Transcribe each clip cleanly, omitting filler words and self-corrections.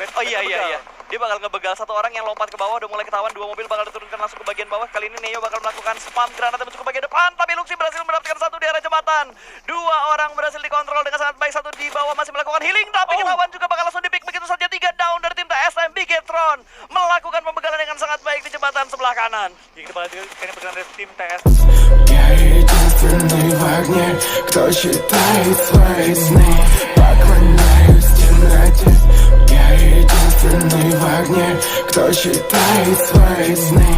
Oh iya. Dia bakal ngebegal satu orang yang lompat ke bawah, udah mulai ketahuan. Dua mobil bakal diturunkan langsung ke bagian bawah. Kali ini Neo bakal melakukan spam granat yang masuk ke bagian depan, tapi Luxi berhasil mendapatkan satu di arah jembatan. Dua orang berhasil dikontrol dengan sangat baik. Satu di bawah masih melakukan healing, tapi ketahuan juga bakal langsung dipick begitu saja. 3 down dari tim TSM. Bigetron melakukan pembegalan dengan sangat baik di jembatan sebelah kanan. Jadi kita bakal kayaknya pegangan dari tim TS. Я единственный в огне, кто считает свои сны. Поклоняюсь темноте. Я единственный в огне, кто считает свои сны.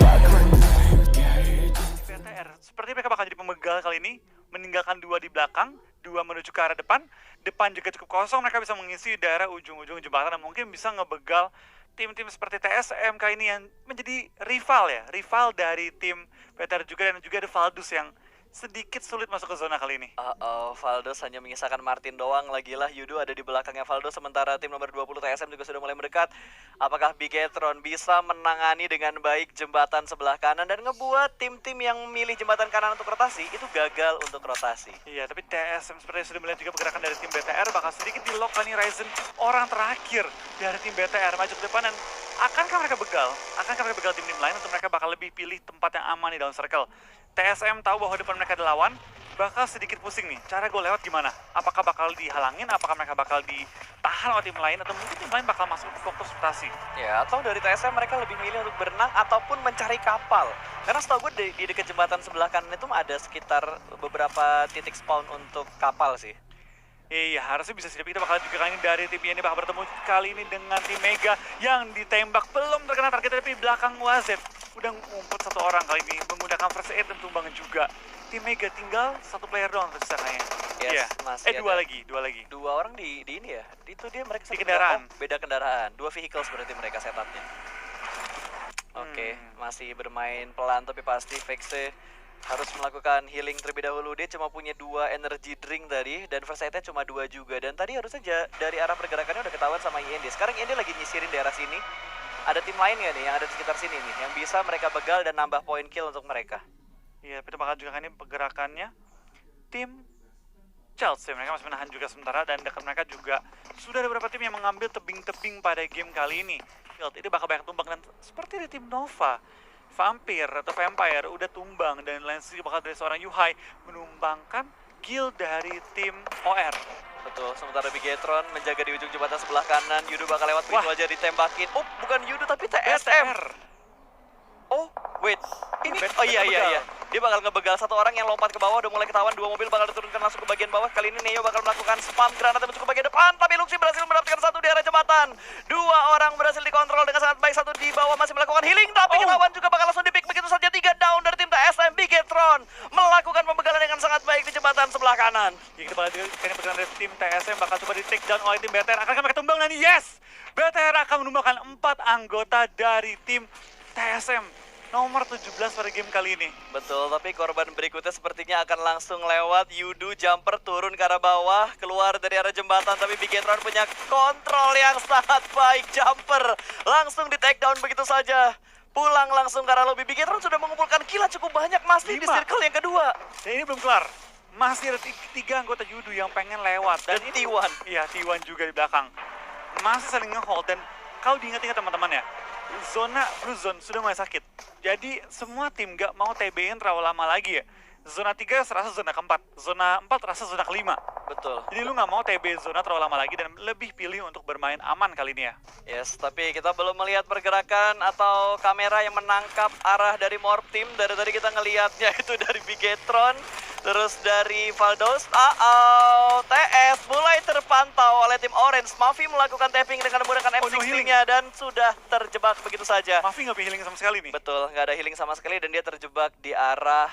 Поклоняюсь, я единственный. BTR, seperti mereka bakal jadi pembegal kali ini, meninggalkan 2 di belakang, 2 menuju ke arah depan. Depan juga cukup kosong, mereka bisa mengisi daerah ujung-ujung jembatan dan mungkin bisa ngebegal tim-tim seperti TSM kali ini yang menjadi rival dari tim BTR juga, dan juga ada Valdus yang sedikit sulit masuk ke zona kali ini. Valdos hanya menyisakan Martin doang. Lagi-lah Yudo ada di belakangnya Valdos, sementara tim nomor 20 TSM juga sudah mulai mendekat. Apakah Bigetron bisa menangani dengan baik jembatan sebelah kanan dan ngebuat tim-tim yang memilih jembatan kanan untuk rotasi itu gagal untuk rotasi? Iya, tapi TSM seperti sudah melihat juga pergerakan dari tim BTR, bakal sedikit di-lock kali ini Ryzen, orang terakhir dari tim BTR maju ke depan. Dan akankah mereka begal? Akankah mereka begal tim-tim lain atau mereka bakal lebih pilih tempat yang aman di dalam circle? TSM tahu bahwa depan mereka ada lawan, bakal sedikit pusing nih. Cara gue lewat gimana? Apakah bakal dihalangin? Apakah mereka bakal ditahan oleh tim lain? Atau mungkin tim lain bakal masuk ke fokus rotasi? Ya, atau dari TSM mereka lebih milih untuk berenang ataupun mencari kapal. Karena setahu gue di dekat jembatan sebelah kanan itu ada sekitar beberapa titik spawn untuk kapal sih. Iya, harusnya bisa sih. Tapi kita bakal juga kali ini dari tim ini bakal bertemu kali ini dengan tim Mega yang ditembak belum terkena target, tapi belakang Wazet udah ngumpet satu orang kali ini menggunakan first aid dan tumbangan juga. Tim Mega tinggal satu player doang tersisa kayaknya. Yes, masih dua ada. lagi. Dua orang di ini ya. Itu dia mereka Di satu kendaraan. beda kendaraan. 2 vehicles berarti mereka setupnya. Oke, masih bermain pelan tapi pasti Vexe harus melakukan healing terlebih dahulu. Dia cuma punya 2 energy drink tadi dan first aid-nya cuma 2 juga. Dan tadi harusnya dari arah pergerakannya udah ketahuan sama IND. Sekarang IND lagi nyisirin daerah sini. Ada tim lain nggak nih yang ada di sekitar sini nih yang bisa mereka begal dan nambah poin kill untuk mereka? Iya, kita bakal juga kan ini pergerakannya tim Chelsea. Mereka masih menahan juga sementara, dan dekat mereka juga sudah ada beberapa tim yang mengambil tebing-tebing pada game kali ini. Field ini bakal banyak tumbang, dan seperti di tim Nova, Vampire udah tumbang, dan lain sih bakal dari seorang Yuhai menumbangkan kill dari tim OR. Betul, sementara Bigetron menjaga di ujung jembatan sebelah kanan. Yudo bakal lewat begitu aja ditembakin. Oh, bukan Yudo tapi TSM. Oh, wait. Oh iya. Dia bakal ngebegal satu orang yang lompat ke bawah, udah mulai ketahuan. 2 mobil bakal diturunkan langsung ke bagian bawah. Kali ini Neo bakal melakukan spam granat yang masuk ke bagian depan, tapi Luxi berhasil mendapatkan satu di arah jembatan. 2 orang berhasil dikontrol dengan sangat baik. Satu di bawah masih melakukan healing, tapi ketahuan juga bakal langsung dipick begitu saja. 3 down dari tim TSM. Bigetron melakukan pembegalan dengan sangat baik di jembatan sebelah kanan. Jadi kita bakal kayaknya pegangan dari tim TSM bakal coba di take down oleh tim BTR. Akankah mereka tumbang? Dan yes! BTR akan menumbangkan 4 anggota dari tim TSM. Nomor 17 pada game kali ini. Betul, tapi korban berikutnya sepertinya akan langsung lewat. Yudo jumper turun ke arah bawah, keluar dari arah jembatan, tapi Bigetron punya kontrol yang sangat baik. Jumper langsung di take down begitu saja. Pulang langsung ke arah lobby. Bigetron sudah mengumpulkan kill cukup banyak, masih di 5. circle yang kedua. Dan ini belum kelar. Masih ada 3 anggota Yudo yang pengen lewat. Dan T1. Iya, T1 juga di belakang. Masih saling nge-hold, dan kalau diingat-ingat teman-teman ya, zona Blue Zone sudah mulai sakit. Jadi semua tim gak mau TB-in terlalu lama lagi ya. Zona 3 serasa zona keempat, zona 4 terasa zona kelima. Betul. Jadi lu gak mau TB zona terlalu lama lagi dan lebih pilih untuk bermain aman kali ini ya. Yes, tapi kita belum melihat pergerakan atau kamera yang menangkap arah dari Morph Team. Dari tadi kita ngelihatnya itu dari Bigetron, terus dari Valdos. TS mulai terpantau oleh tim Orange. Mavi melakukan tapping dengan menggunakan M16-nya dan sudah terjebak begitu saja. Mavi gak healing sama sekali nih. Betul, nggak ada healing sama sekali dan dia terjebak di arah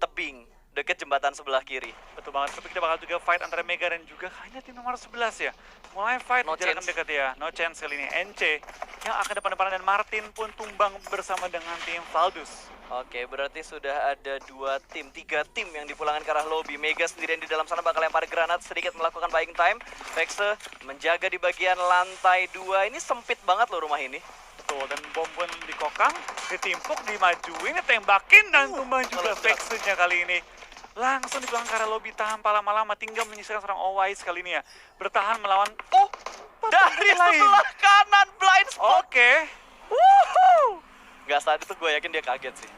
tebing deket jembatan sebelah kiri. Betul banget, tapi kita bakal juga fight antara Mega dan juga kayaknya tim nomor 11 ya. Mulai fight No di jarak chance. dekat ya, no chance kali ini. NC yang akan depan-depanan, dan Martin pun tumbang bersama dengan tim Valdus. Oke, berarti sudah ada 3 tim yang dipulangkan ke arah lobby. Mega sendirian di dalam sana bakal lempar granat, sedikit melakukan buying time. Vexe menjaga di bagian lantai 2. Ini sempit banget loh rumah ini. Betul, dan bom pun dikokang, ditimpuk, dimajuin, ditembakin, dan tumbang juga Vexe-nya kali ini. Langsung di belakang ke arah lobby tanpa lama-lama, tinggal menyisakan seorang Owais kali ini ya. Bertahan melawan, dari sebelah kanan blind spot. Oke. Woohoo! Nggak saat itu gue yakin dia kaget sih.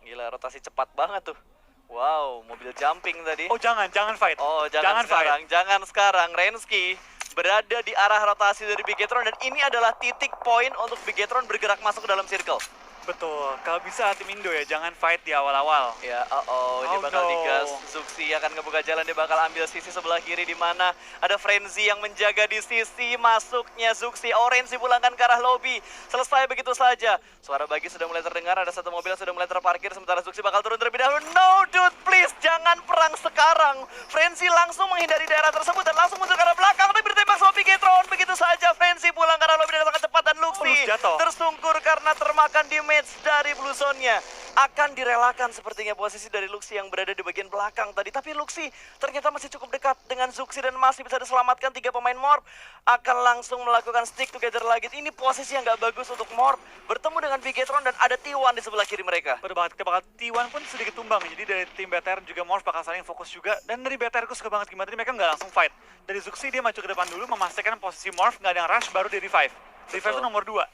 Gila, rotasi cepat banget tuh. Wow, mobil jumping tadi. Oh jangan fight. Oh, jangan sekarang, fight. jangan sekarang. Renski berada di arah rotasi dari Bigetron dan ini adalah titik poin untuk Bigetron bergerak masuk ke dalam circle. Betul, kalau bisa tim Indo ya, jangan fight di awal-awal. Ya, dia Oh, bakal no. digas. Zuxi akan ngebuka jalan, dia bakal ambil sisi sebelah kiri di mana ada Frenzy yang menjaga di sisi masuknya Zuxi. Orange dipulangkan ke arah lobby. Selesai begitu saja. Suara bagi sudah mulai terdengar, ada satu mobil yang sudah mulai terparkir sementara Zuxi bakal turun terlebih dahulu. No dude, please jangan perang sekarang. Frenzy langsung menghindari daerah tersebut dan langsung mundur ke arah belakang tapi ditembak sama Bigetron. Begitu saja Frenzy pulang ke arah lobby dengan sangat cepat dan Luxi jatuh. tersungkur karena termakan damage dari blue zone-nya. Akan direlakan sepertinya posisi dari Luxi yang berada di bagian belakang tadi. Tapi Luxi ternyata masih cukup dekat dengan Zuxi dan masih bisa diselamatkan. 3 pemain Morph akan langsung melakukan stick together lagi. Ini posisi yang gak bagus untuk Morph. Bertemu dengan Bigetron dan ada T1 di sebelah kiri mereka. Betul banget, kita bakal T1 pun sedikit tumbang. Jadi dari tim BTR juga Morph bakal saling fokus juga. Dan dari BTR gue suka banget gimana tadi mereka nggak langsung fight. Dari Zuxi dia maju ke depan dulu memastikan posisi Morph nggak ada yang rush baru dia revive. Revive itu nomor 2.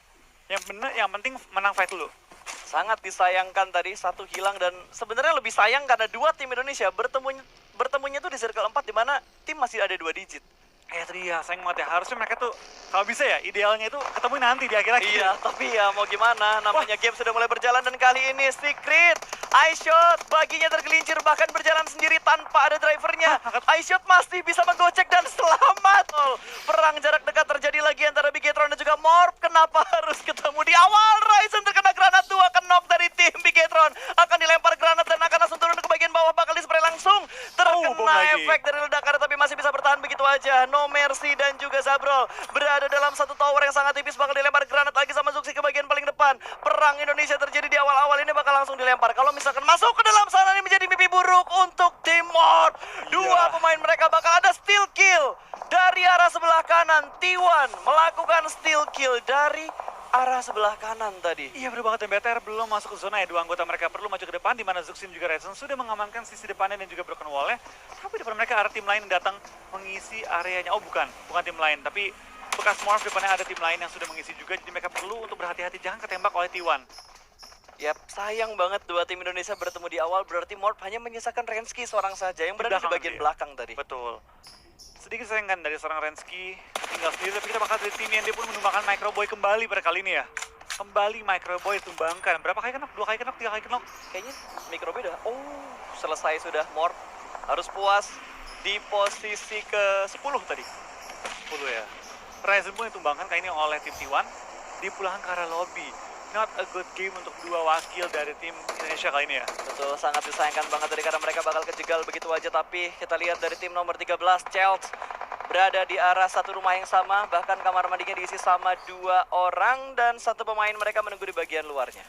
Yang penting menang fight dulu. Sangat disayangkan tadi satu hilang dan sebenarnya lebih sayang karena 2 tim Indonesia bertemunya tuh di circle 4 di mana tim masih ada 2 digit. Tadi ya sayang banget ya, harusnya mereka tuh kalau bisa ya idealnya itu ketemu nanti di akhir-akhir. Iya, tapi ya mau gimana, namanya game sudah mulai berjalan dan kali ini Secret iShot baginya tergelincir bahkan berjalan sendiri tanpa ada drivernya. iShot masih bisa menggocek dan selamat. Perang jarak dekat terjadi lagi antara Bigetron dan juga Morph. Kenapa harus ketemu di awal? Ryzen terkena granat 2 knock dari tim Bigetron. Akan dilempar granat dan akan langsung turun ke bagian bawah, bakal dispray langsung. Terkena efek dari ledakan tapi masih bisa bertahan begitu aja. No Mercy dan juga Zabrol berada dalam satu tower yang sangat tipis, bakal dilempar granat lagi sama Zuxi ke bagian paling depan. Perang Indonesia terjadi di awal-awal ini bakal langsung dilempar. Kalau misalkan masuk ke dalam sana ini menjadi mimpi buruk untuk tim Morph. 2 pemain mereka bakal ada steal kill dari arah sebelah kanan. T1 melakukan steal kill dari arah sebelah kanan tadi. Iya bener banget, dan BTR belum masuk ke zona ya. 2 anggota mereka perlu maju ke depan di mana Zuxi juga Ryzen sudah mengamankan sisi depannya dan juga broken wall-nya. Tapi depan mereka ada tim lain yang datang mengisi areanya. Oh bukan tim lain, tapi bekas Morph depannya ada tim lain yang sudah mengisi juga. Jadi mereka perlu untuk berhati-hati jangan ketembak oleh T1. Yap, sayang banget 2 tim Indonesia bertemu di awal, berarti Morph hanya menyisakan Renski seorang saja yang berada di bagian belakang tadi. Betul. Sedikit sayangkan dari seorang Renski tinggal sendiri, tapi kita bakal dari tim yang dia pun menumbangkan Microboy kembali pada kali ini ya. Kembali Microboy tumbangkan. Berapa kali kenok? 2 kali kenok? 3 kali kenok? Kayaknya Microboy udah, selesai sudah. Morph harus puas di posisi ke-10 tadi. 10 ya. Ryzen pun ditumbangkan kali ini oleh tim T1. Dipulangkan ke arah lobby. Not a good game untuk 2 wakil dari tim Indonesia kali ini ya. Betul, sangat disayangkan banget tadi karena mereka bakal kejegal begitu aja. Tapi kita lihat dari tim nomor 13, Chels berada di arah satu rumah yang sama. Bahkan kamar mandinya diisi sama 2 orang dan satu pemain mereka menunggu di bagian luarnya.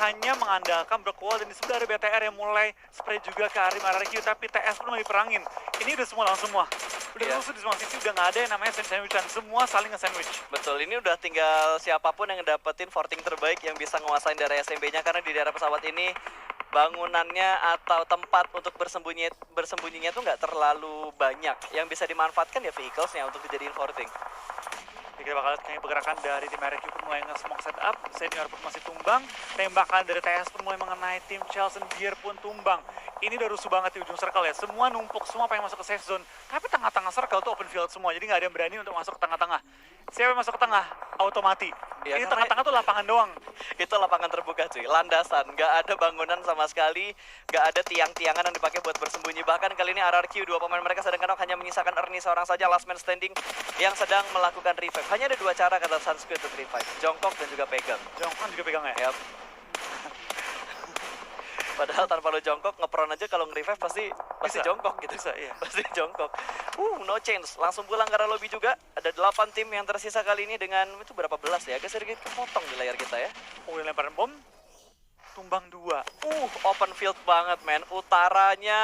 Hanya mengandalkan Brockwall dan di sebelah ada BTR yang mulai spray juga ke Arim RRQ, tapi TS pun mau diperangin. Ini udah semua langsung semua. Udah rusuh di semua sisi, udah nggak ada yang namanya sandwich-sandwichan. Semua saling nge-sandwich. Betul, ini udah tinggal siapapun yang dapetin forting terbaik yang bisa nguasain daerah SMB-nya. Karena di daerah pesawat ini bangunannya atau tempat untuk bersembunyinya tuh nggak terlalu banyak. Yang bisa dimanfaatkan ya vehicles-nya untuk dijadiin forting. Kita bakal lihat pergerakan dari tim RRQ pun mulai nge-smoke setup. Senior pun masih tumbang. Tembakan dari TS pun mulai mengenai tim Chelsea Beer pun tumbang. Ini udah rusuh banget di ujung circle ya. Semua numpuk, semua pengen masuk ke safe zone. Tapi tengah-tengah circle tuh open field semua. Jadi nggak ada yang berani untuk masuk ke tengah-tengah. Siapa yang masuk ke tengah? Auto mati. Ya, ini tengah-tengah tuh lapangan doang. Itu lapangan terbuka cuy, landasan, nggak ada bangunan sama sekali, nggak ada tiang-tiangan yang dipakai buat bersembunyi. Bahkan kali ini RRQ 2 pemain mereka sedang hanya menyisakan Ernie seorang saja, last man standing yang sedang melakukan revive. Hanya ada 2 cara kata Sunsquid untuk revive, jongkok dan juga pegang. Jongkok juga pegang ya? Yap. Padahal tanpa lo jongkok, ngepron aja kalau nge-revive pasti jongkok gitu. Bisa, iya. Pasti jongkok. No change. Langsung pulang ke arah lobby juga. Ada 8 tim yang tersisa kali ini dengan itu berapa belas ya? Agak sedikit kepotong di layar kita ya. Lemparan bom. Tumbang 2. Open field banget men. Utaranya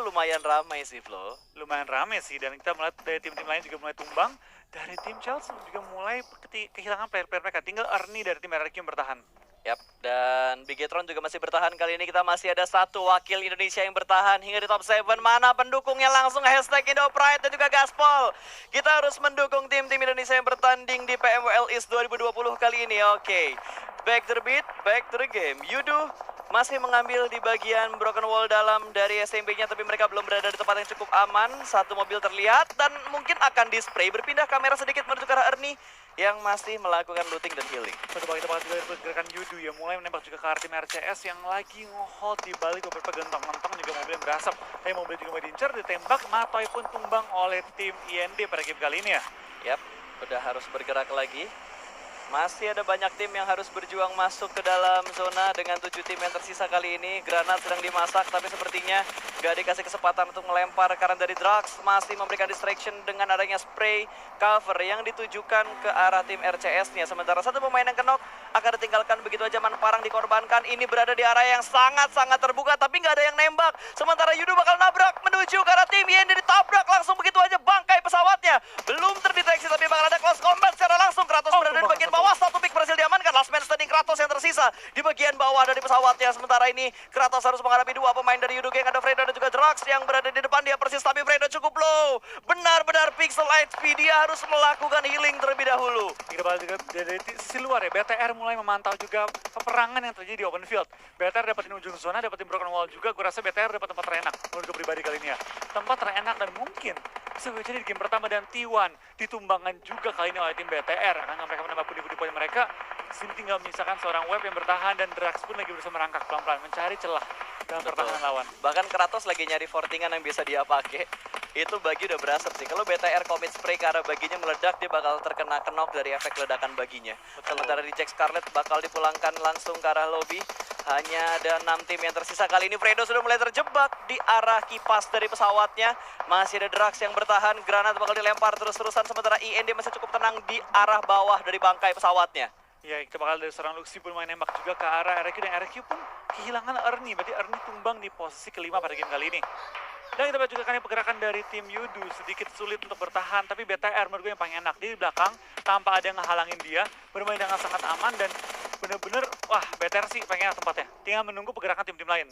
lumayan ramai sih Flo. Lumayan rame sih, dan kita melihat dari tim-tim lain juga mulai tumbang. Dari tim Chelsea juga mulai kehilangan player-player mereka. Tinggal Ernie dari tim RRQ yang bertahan. Yap, dan Bigetron juga masih bertahan. Kali ini kita masih ada satu wakil Indonesia yang bertahan hingga di top 7. Mana pendukungnya? Langsung hashtag Indopride dan juga Gaspol. Kita harus mendukung tim-tim Indonesia yang bertanding di PMWL East 2020 kali ini. Oke, back to the beat, back to the game. Yudu masih mengambil di bagian broken wall dalam dari SMP-nya, tapi mereka belum berada di tempat yang cukup aman. Satu mobil terlihat dan mungkin akan di-spray. Berpindah kamera sedikit menuju ke arah Ernie yang masih melakukan looting dan healing. Betul banget, kita bakal juga pergerakan Yudu ya, mulai menembak juga ke arah tim RCS yang lagi nge-hold di balik beberapa gentong-gentong, juga mobil yang berasap. Tapi mobil juga mau diincar, ditembak, Matoy pun tumbang oleh tim IND pada game kali ini ya. Yap, udah harus bergerak lagi. Masih ada banyak tim yang harus berjuang masuk ke dalam zona dengan 7 tim yang tersisa kali ini. Granat sedang dimasak, tapi sepertinya gak dikasih kesempatan untuk melempar karena dari Drax masih memberikan distraction dengan adanya spray cover yang ditujukan ke arah tim RCS-nya. Sementara satu pemain yang kenok akan ditinggalkan begitu aja, Parang dikorbankan. Ini berada di area yang sangat-sangat terbuka, tapi nggak ada yang nembak. Sementara Yudo bakal nabrak menuju ke arah tim IND, ditabrak langsung begitu aja bangkai pesawatnya. Belum terdeteksi, tapi bakal ada close combat secara langsung. Kratos berada di bagian bawah, satu pick berhasil diamankan. Last man standing Kratos yang tersisa di bagian bawah dari pesawatnya. Sementara ini Kratos harus menghadapi dua pemain dari Yudo Gang, ada Fredo dan juga Drax yang berada di depan dia persis, tapi Fredo cukup low. Benar-benar pixel HP, dia harus melakukan healing terlebih dahulu. Kita bakal juga dari sisi luar ya, BTR mulai memantau juga peperangan yang terjadi di open field. BTR dapetin ujung zona, dapetin broken wall juga. Gue rasa BTR dapat tempat terenak menurut gue pribadi kali ini ya. Tempat terenak dan mungkin bisa jadi di game pertama, dan T1 ditumbangkan juga kali ini oleh tim BTR. Karena mereka menambah pundi-pundi poin mereka. Sini tinggal menyisakan seorang web yang bertahan, dan Drax pun lagi berusaha merangkak pelan-pelan mencari celah dalam pertahanan lawan. Bahkan Kratos lagi nyari fortingan yang bisa dia pakai. Itu bagi udah berasap sih. Kalau BTR commit spray ke arah baginya meledak, dia bakal terkena kenok dari efek ledakan baginya. Sementara di Jack Scarlet bakal dipulangkan langsung ke arah lobby. Hanya ada 6 tim yang tersisa. Kali ini Fredo sudah mulai terjebak di arah kipas dari pesawatnya. Masih ada Drax yang bertahan. Granat bakal dilempar terus-terusan. Sementara IND masih cukup tenang di arah bawah dari bangkai pesawatnya. Ya, kita bakal dari seorang Luxi pun main nembak juga ke arah RQ, dan RQ pun kehilangan Ernie. Berarti Ernie tumbang di posisi kelima pada game kali ini. Dan kita juga kan pergerakan dari tim Yudu sedikit sulit untuk bertahan, tapi BTR menurut gue yang paling enak. Dia di belakang tanpa ada yang ngehalangin dia, bermain dengan sangat aman, dan bener-bener wah, BTR sih pengen enak tempatnya. Tinggal menunggu pergerakan tim-tim lain.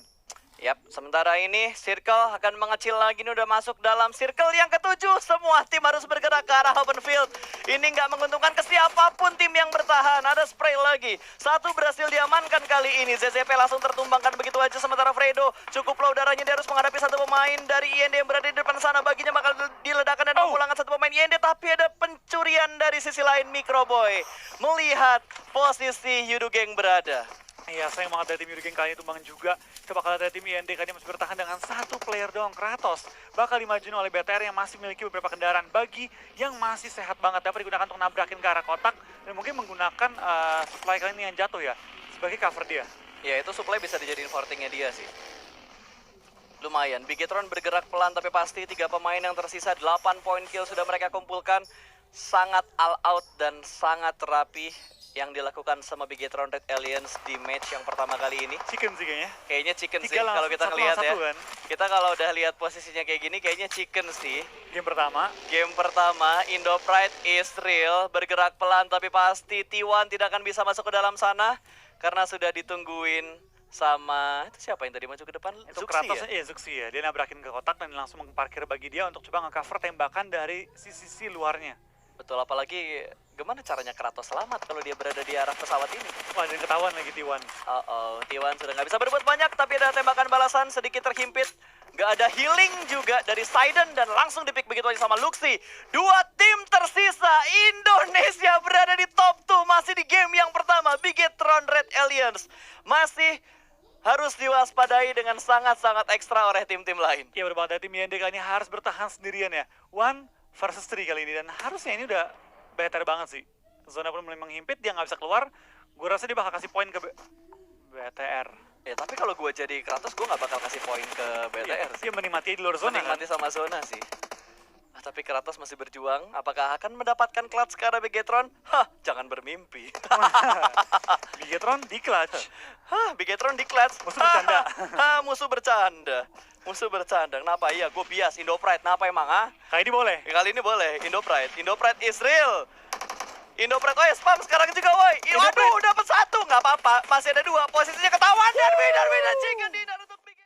Yap, sementara ini Circle akan mengecil lagi. Ini udah masuk dalam circle yang ke-7. Semua tim harus bergerak ke arah open field. Ini nggak menguntungkan ke siapapun tim yang bertahan. Ada spray lagi. Satu berhasil diamankan kali ini. ZZP langsung tertumbangkan begitu aja. Sementara Fredo cukup low darahnya. Dia harus menghadapi satu pemain dari IND yang berada di depan sana. Baginya bakal diledakkan dan memulangkan satu pemain IND. Tapi ada pencurian dari sisi lain. Microboy melihat posisi Yudo Gang berada. Iya, sayang banget dari tim Yudo Gang kali ini tumbang juga. Kita bakal ada tim IND kali ini masih bertahan dengan satu player doang. Kratos bakal dimajuin oleh BTR yang masih memiliki beberapa kendaraan. Bagi yang masih sehat banget dapat digunakan untuk nabrakin ke arah kotak, dan mungkin menggunakan supply kali ini yang jatuh ya sebagai cover dia. Ya, itu supply bisa dijadiin fortingnya dia sih. Lumayan, Bigetron bergerak pelan tapi pasti. 3 pemain yang tersisa, 8 poin kill sudah mereka kumpulkan. Sangat all out dan sangat rapi yang dilakukan sama Bigetron Red Aliens di match yang pertama kali ini. Chicken sih kayaknya. Kayaknya chicken sih kalau kita ngelihat ya. Kan? Kita kalau udah lihat posisinya kayak gini kayaknya chicken sih. Game pertama. Game pertama, Indo Pride is real. Bergerak pelan tapi pasti T1 tidak akan bisa masuk ke dalam sana karena sudah ditungguin sama itu siapa yang tadi maju ke depan? Itu Zuxi Kratos, ya? iya Zuxi ya. Dia nabrakin ke kotak dan langsung memparkir bagi dia untuk coba nge-cover tembakan dari sisi luarnya. Betul, apalagi gimana caranya Kratos selamat kalau dia berada di arah pesawat ini? Wah, dan ketahuan lagi T1. T1 sudah nggak bisa berbuat banyak, tapi ada tembakan balasan sedikit terhimpit. Nggak ada healing juga dari Sidon, dan langsung dipick begitu aja sama Luxi. 2 tim tersisa, Indonesia berada di top 2, masih di game yang pertama. Bigetron Red Aliens masih harus diwaspadai dengan sangat-sangat ekstra oleh tim-tim lain. Ya, berbeda tim IND kali ini harus bertahan sendirian ya. 1 versus 3 kali ini, dan harusnya ini udah better banget sih. Zona pun mulai menghimpit, dia nggak bisa keluar. Gue rasa dia bakal kasih poin ke BTR. Ya, tapi kalau gue jadi Kratos, gue nggak bakal kasih poin ke BTR sih. Dia menikmati di luar zona kan? Menikmati sama zona sih. Tapi Kratos masih berjuang. Apakah akan mendapatkan clutch ke arah Bigetron? Hah, jangan bermimpi. Bigetron di clutch. Hah, Bigetron di clutch. Musuh bercanda. Musuh bercanda. Musuh bercanda. Kenapa? Iya, gue bias. Indo Pride. Kenapa emang, ah? Kali ini boleh. Kali ini boleh. Indo Pride. Indo Pride is real. Indopret, oh ya spam sekarang juga woi. Waduh, dapat satu, nggak apa-apa. Masih ada dua, posisinya ketahuan. Darwin dan Chicken Dinner untuk bikin.